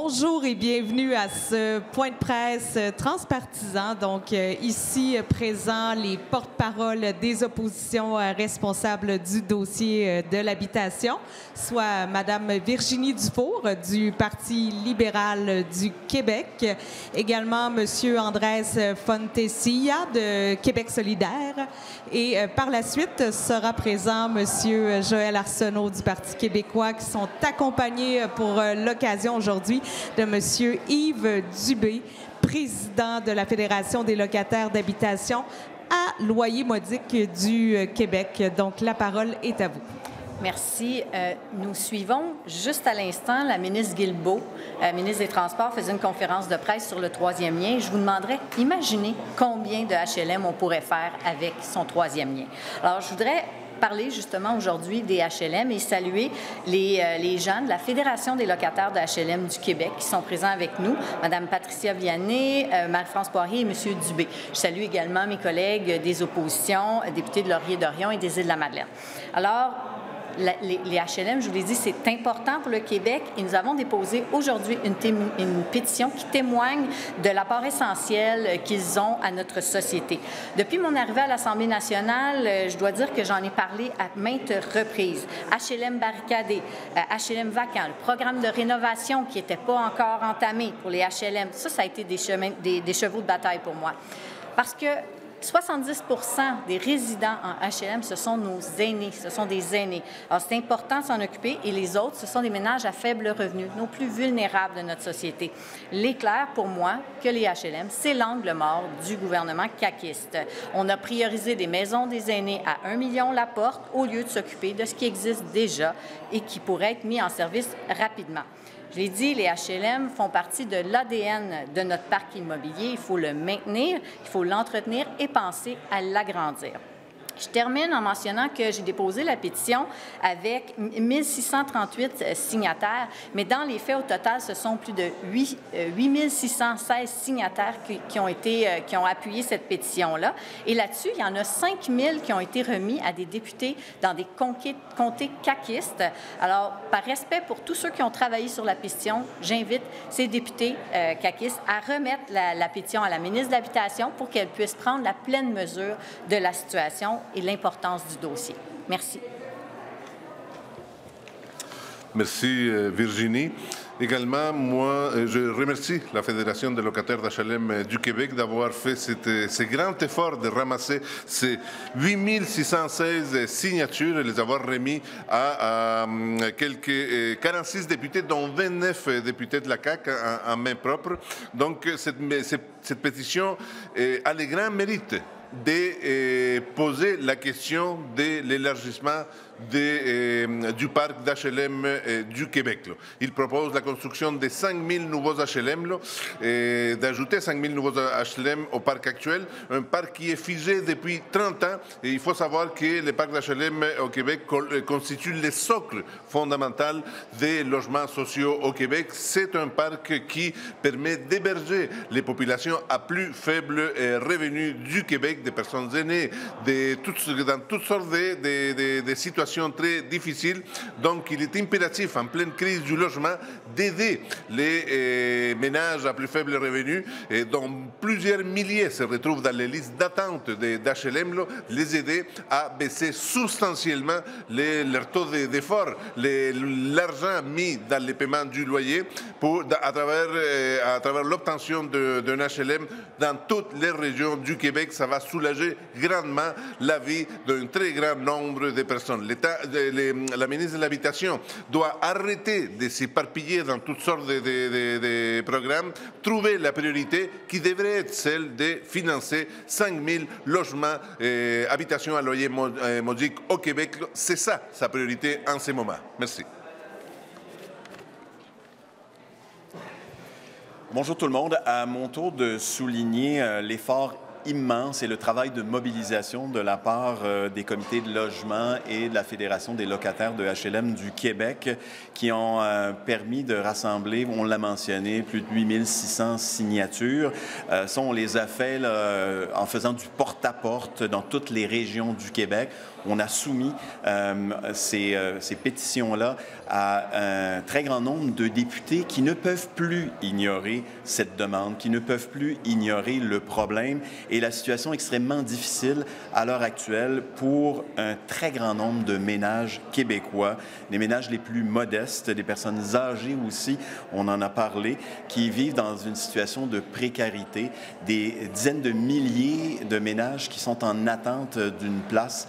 Bonjour et bienvenue à ce point de presse transpartisan. Donc, ici présents les porte-paroles des oppositions responsables du dossier de l'habitation, soit Mme Virginie Dufour du Parti libéral du Québec, également M. Andrés Fontecilla de Québec solidaire et par la suite sera présent M. Joël Arsenault du Parti québécois qui sont accompagnés pour l'occasion aujourd'hui de M. Yves Dubé, président de la Fédération des locataires d'habitation à loyer modique du Québec. Donc, la parole est à vous. Merci. Nous suivons juste à l'instant la ministre Guilbeault, ministre des Transports, faisait une conférence de presse sur le troisième lien. Je vous demanderais, imaginez combien de HLM on pourrait faire avec son troisième lien. Alors, je voudrais parler justement aujourd'hui des HLM et saluer les gens de la Fédération des locataires de HLM du Québec qui sont présents avec nous, Mme Patricia Vianney, Marie-France Poirier et M. Dubé. Je salue également mes collègues des oppositions, députés de Laurier-Dorion et des Îles-de-la-Madeleine. Alors, les HLM, je vous l'ai dit, c'est important pour le Québec et nous avons déposé aujourd'hui une pétition qui témoigne de l'apport essentiel qu'ils ont à notre société. Depuis mon arrivée à l'Assemblée nationale, je dois dire que j'en ai parlé à maintes reprises. HLM barricadés, HLM vacants, le programme de rénovation qui n'était pas encore entamé pour les HLM, ça a été des chevaux de bataille pour moi. Parce que 70 des résidents en HLM, ce sont nos aînés, ce sont des aînés. Alors, c'est important de s'en occuper et les autres, ce sont des ménages à faible revenu, nos plus vulnérables de notre société. Il est clair pour moi que les HLM, c'est l'angle mort du gouvernement caquiste. On a priorisé des maisons des aînés à 1 million la porte au lieu de s'occuper de ce qui existe déjà et qui pourrait être mis en service rapidement. Je l'ai dit, les HLM font partie de l'ADN de notre parc immobilier. Il faut le maintenir, il faut l'entretenir et penser à l'agrandir. Je termine en mentionnant que j'ai déposé la pétition avec 1638 signataires, mais dans les faits, au total, ce sont plus de 8616 signataires qui ont appuyé cette pétition-là. Et là-dessus, il y en a 5000 qui ont été remis à des députés dans des comtés caquistes. Alors, par respect pour tous ceux qui ont travaillé sur la pétition, j'invite ces députés caquistes à remettre la pétition à la ministre de l'Habitation pour qu'elle puisse prendre la pleine mesure de la situation et l'importance du dossier. Merci. Merci, Virginie. Également, moi, je remercie la Fédération des locataires d'HLM du Québec d'avoir fait ce grand effort de ramasser ces 8616 signatures et les avoir remis à quelques 46 députés, dont 29 députés de la CAQ en main propre. Donc, cette pétition a le grand mérite de poser la question de l'élargissement du parc d'HLM du Québec. Il propose la construction de 5 000 nouveaux HLM, d'ajouter 5 000 nouveaux HLM au parc actuel, un parc qui est figé depuis 30 ans. Et il faut savoir que le parc d'HLM au Québec constitue le socle fondamental des logements sociaux au Québec. C'est un parc qui permet d'héberger les populations à plus faible revenu du Québec, des personnes aînées, dans toutes sortes de situations très difficiles. Donc, il est impératif, en pleine crise du logement, d'aider les ménages à plus faible revenu, dont plusieurs milliers se retrouvent dans les listes d'attente d'HLM, les aider à baisser substantiellement leur taux d'effort, l'argent mis dans les paiements du loyer à travers l'obtention d'un HLM dans toutes les régions du Québec. Ça va soulager grandement la vie d'un très grand nombre de personnes. La ministre de l'Habitation doit arrêter de s'éparpiller dans toutes sortes de programmes, trouver la priorité qui devrait être celle de financer 5 000 logements, habitations à loyer modique au Québec. C'est ça sa priorité en ce moment. Merci. Bonjour tout le monde. À mon tour de souligner l'effort immense et le travail de mobilisation de la part des comités de logement et de la Fédération des locataires de HLM du Québec qui ont permis de rassembler, on l'a mentionné, plus de 8600 signatures. Ça, on les a fait là, en faisant du porte-à-porte dans toutes les régions du Québec. On a soumis ces pétitions-là à un très grand nombre de députés qui ne peuvent plus ignorer cette demande, qui ne peuvent plus ignorer le problème et la situation extrêmement difficile à l'heure actuelle pour un très grand nombre de ménages québécois, les ménages les plus modestes, des personnes âgées aussi, on en a parlé, qui vivent dans une situation de précarité, des dizaines de milliers de ménages qui sont en attente d'une place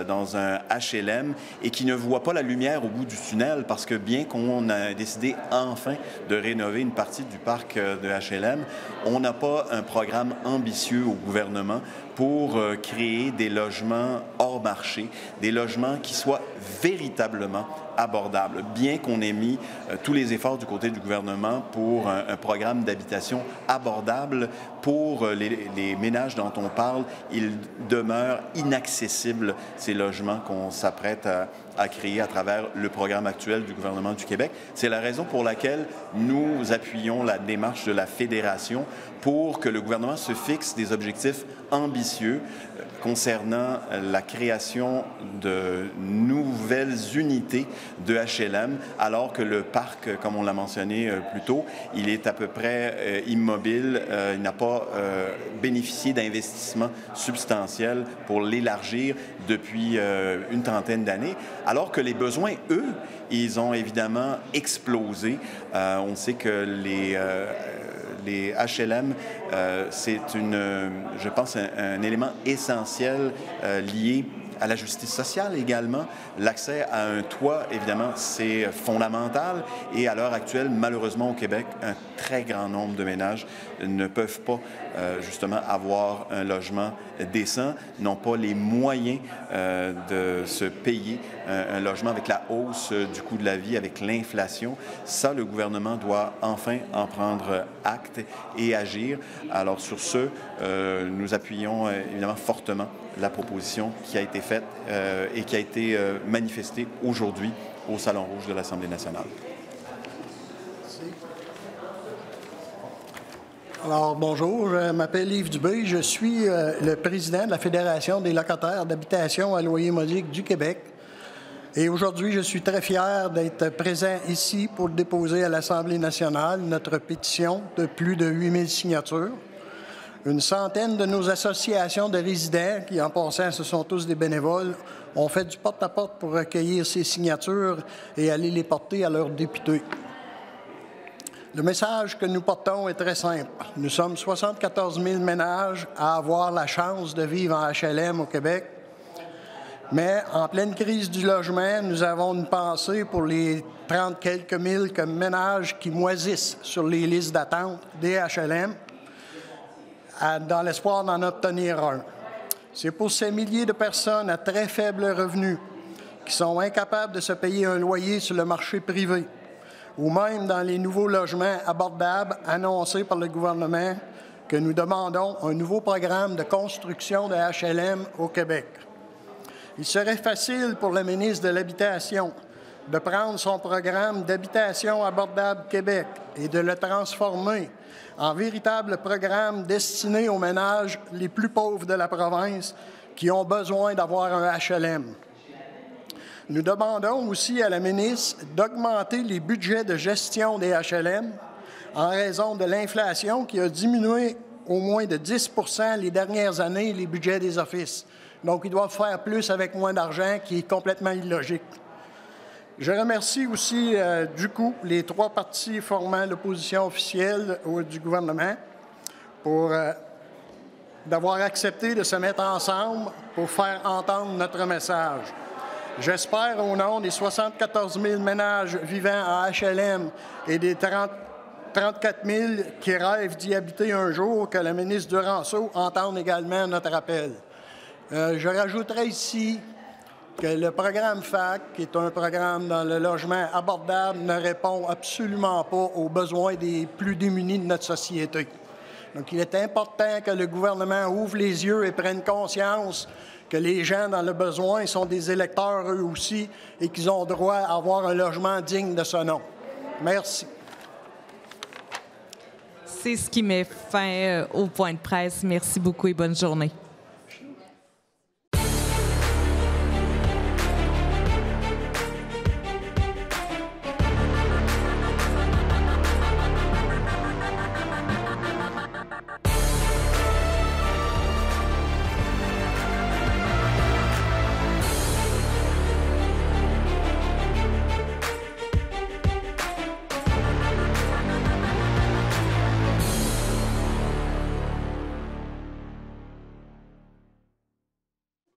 dans un HLM et qui ne voient pas la lumière au bout du tunnel parce que bien qu'on a décidé enfin de rénover une partie du parc de HLM, on n'a pas un programme ambitieux au gouvernement pour créer des logements hors marché, des logements qui soient véritablement abordables, bien qu'on ait mis tous les efforts du côté du gouvernement pour un programme d'habitation abordable pour les ménages dont on parle. Il demeure inaccessible, ces logements qu'on s'apprête à créer à travers le programme actuel du gouvernement du Québec. C'est la raison pour laquelle nous appuyons la démarche de la Fédération pour que le gouvernement se fixe des objectifs ambitieux concernant la création de nouvelles unités de HLM, alors que le parc, comme on l'a mentionné plus tôt, il est à peu près immobile, il n'a pas bénéficié d'investissements substantiels pour l'élargir depuis une trentaine d'années, alors que les besoins, eux, ils ont évidemment explosé. On sait que les HLM, c'est je pense, un élément essentiel lié à la justice sociale également. L'accès à un toit, évidemment, c'est fondamental. Et à l'heure actuelle, malheureusement, au Québec, un très grand nombre de ménages ne peuvent pas, justement, avoir un logement décent, n'ont pas les moyens de se payer un logement avec la hausse du coût de la vie, avec l'inflation. Ça, le gouvernement doit enfin en prendre acte et agir. Alors, sur ce, nous appuyons évidemment fortement la proposition qui a été faite et qui a été manifestée aujourd'hui au Salon Rouge de l'Assemblée nationale. Alors, bonjour, je m'appelle Yves Dubé, je suis le président de la Fédération des locataires d'habitation à loyer modique du Québec. Et aujourd'hui, je suis très fier d'être présent ici pour déposer à l'Assemblée nationale notre pétition de plus de 8000 signatures. Une centaine de nos associations de résidents, qui en passant, ce sont tous des bénévoles, ont fait du porte-à-porte pour recueillir ces signatures et aller les porter à leurs députés. Le message que nous portons est très simple. Nous sommes 74 000 ménages à avoir la chance de vivre en HLM au Québec. Mais en pleine crise du logement, nous avons une pensée pour les 30 quelques mille ménages qui moisissent sur les listes d'attente des HLM, dans l'espoir d'en obtenir un. C'est pour ces milliers de personnes à très faible revenu qui sont incapables de se payer un loyer sur le marché privé ou même dans les nouveaux logements abordables annoncés par le gouvernement que nous demandons un nouveau programme de construction de HLM au Québec. Il serait facile pour le ministre de l'Habitation de prendre son programme d'habitation abordable Québec et de le transformer en véritable programme destiné aux ménages les plus pauvres de la province qui ont besoin d'avoir un HLM. Nous demandons aussi à la ministre d'augmenter les budgets de gestion des HLM en raison de l'inflation qui a diminué au moins de 10 % les dernières années les budgets des offices. Donc, ils doivent faire plus avec moins d'argent, qui est complètement illogique. Je remercie aussi, du coup, les trois partis formant l'opposition officielle du gouvernement pour d'avoir accepté de se mettre ensemble pour faire entendre notre message. J'espère, au nom des 74 000 ménages vivant en HLM et des 34 000 qui rêvent d'y habiter un jour, que le ministre Duranceau entende également notre appel. Je rajouterai ici que le programme FAC, qui est un programme dans le logement abordable, ne répond absolument pas aux besoins des plus démunis de notre société. Donc, il est important que le gouvernement ouvre les yeux et prenne conscience que les gens dans le besoin sont des électeurs eux aussi et qu'ils ont droit à avoir un logement digne de ce nom. Merci. C'est ce qui met fin au point de presse. Merci beaucoup et bonne journée.